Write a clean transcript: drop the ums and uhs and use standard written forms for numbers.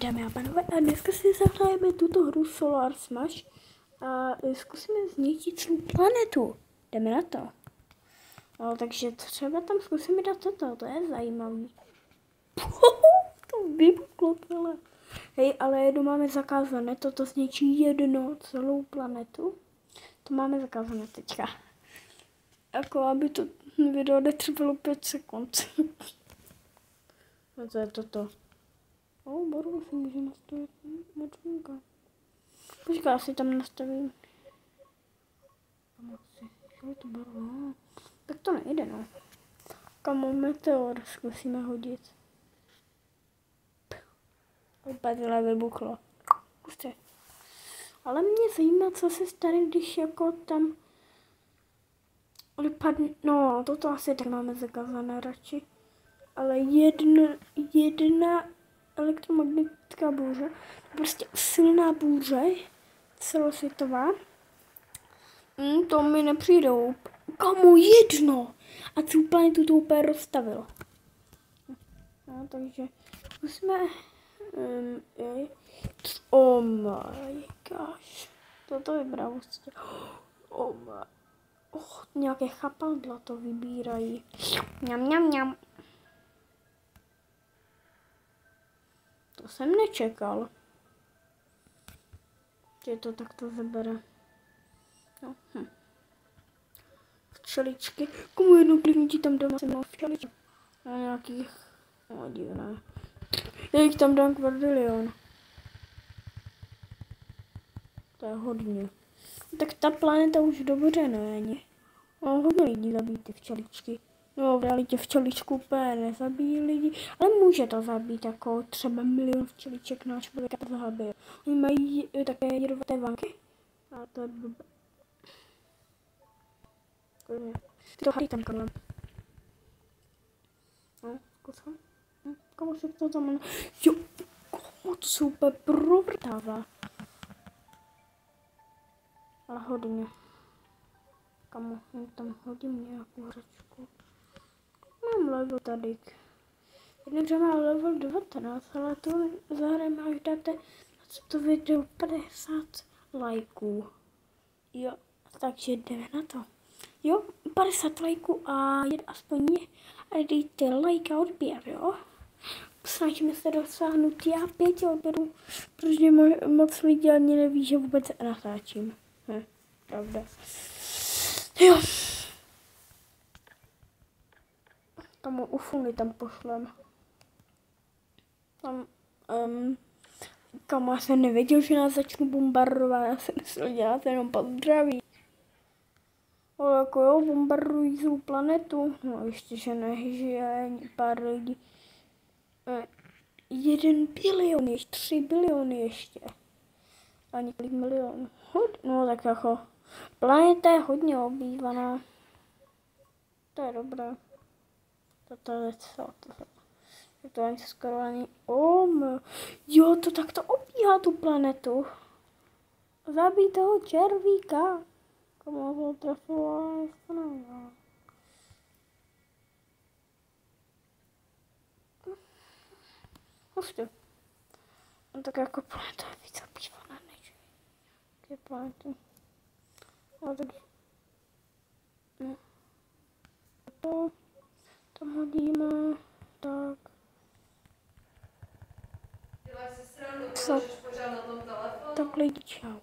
Dámy a pánové, a dneska si zahrajeme tuto hru Solar Smash a zkusíme zničit svou planetu. Jdeme na to. No, takže třeba tam zkusíme dát toto, to je zajímavý. To vybuchlo celé. Hej, ale jedno máme zakázané, toto zničí jedno celou planetu. To máme zakázané teďka. Jako aby to video netrvalo 5 sekund. No to je toto. Barvu si může nastavit močníka. Počkej, já si tam nastavím. To barvu. Tak to nejde, no. Kamo, meteor zkusíme hodit. Úplně tohle vybuchlo. Zkuste. Ale mě zajímá, co se stane, když jako tam vypadne. No, toto asi tak máme zakázané radši. Ale jedna elektromagnetická bouře, prostě silná bouře, celosvětová, to mi nepřijdou. Kamu jedno! A celou planetu to úplně rozstavilo. No, takže musíme... oh my gosh. Toto vybral vlastně. Oh my... nějaké chapadla to vybírají. Mňam. To jsem nečekal. Že to takto zabere. No, Včeličky. Komu jednou kliknutí tam doma jsem mal včeličky. A nějakých... No, divné. Já jich tam dám kvadrilion. To je hodně. Tak ta planeta už dobře není. Hodně lidí zabíjí ty včeličky. No, v realitě včeličku úplně nezabíjí lidi, ale může to zabít, jako třeba milion včeliček na člověka to zabije. Oni mají také jedovaté vanky. A to je blbé. Ty to hají tam kolem. No, zkusím. Komu se to tam... Jo, komu to se úplně provrtává. Ale hodně. Kamu, tam hodím nějakou hračku. Mám level tady. Jednakže má level 19, ale to zahrajeme, až dáte na to video 50 lajků. Jo, takže jdeme na to. Jo, 50 lajků a aspoň dejte like a odběr, jo. Snažíme se dosáhnout já 5 odběrů, protože moc lidí ani neví, že vůbec natáčím. Pravda. Jo. Tomu ufuny tam pošlem. Tam, já jsem nevěděl, že nás začnu bombardovat, já jsem myslel dělat jenom pozdraví. Ale jako jo, bombardují svou planetu. No ještě, že nežije pár lidí. 1 bilion, ještě 3 biliony ještě. A několik milionů. No tak jako, planeta je hodně obývaná. To je dobré. Toto je co? To ani skoro ani... Jo, to takto obíhá tu planetu. Zabij toho červíka. Komu ho trefilo? Hustě. No tak jako planeta je víc obývaná než je planety. No tak... No. To tam hodíme, tak. Děláš si srandu, protože pořád na tom telefonu? Tak lidi, čau.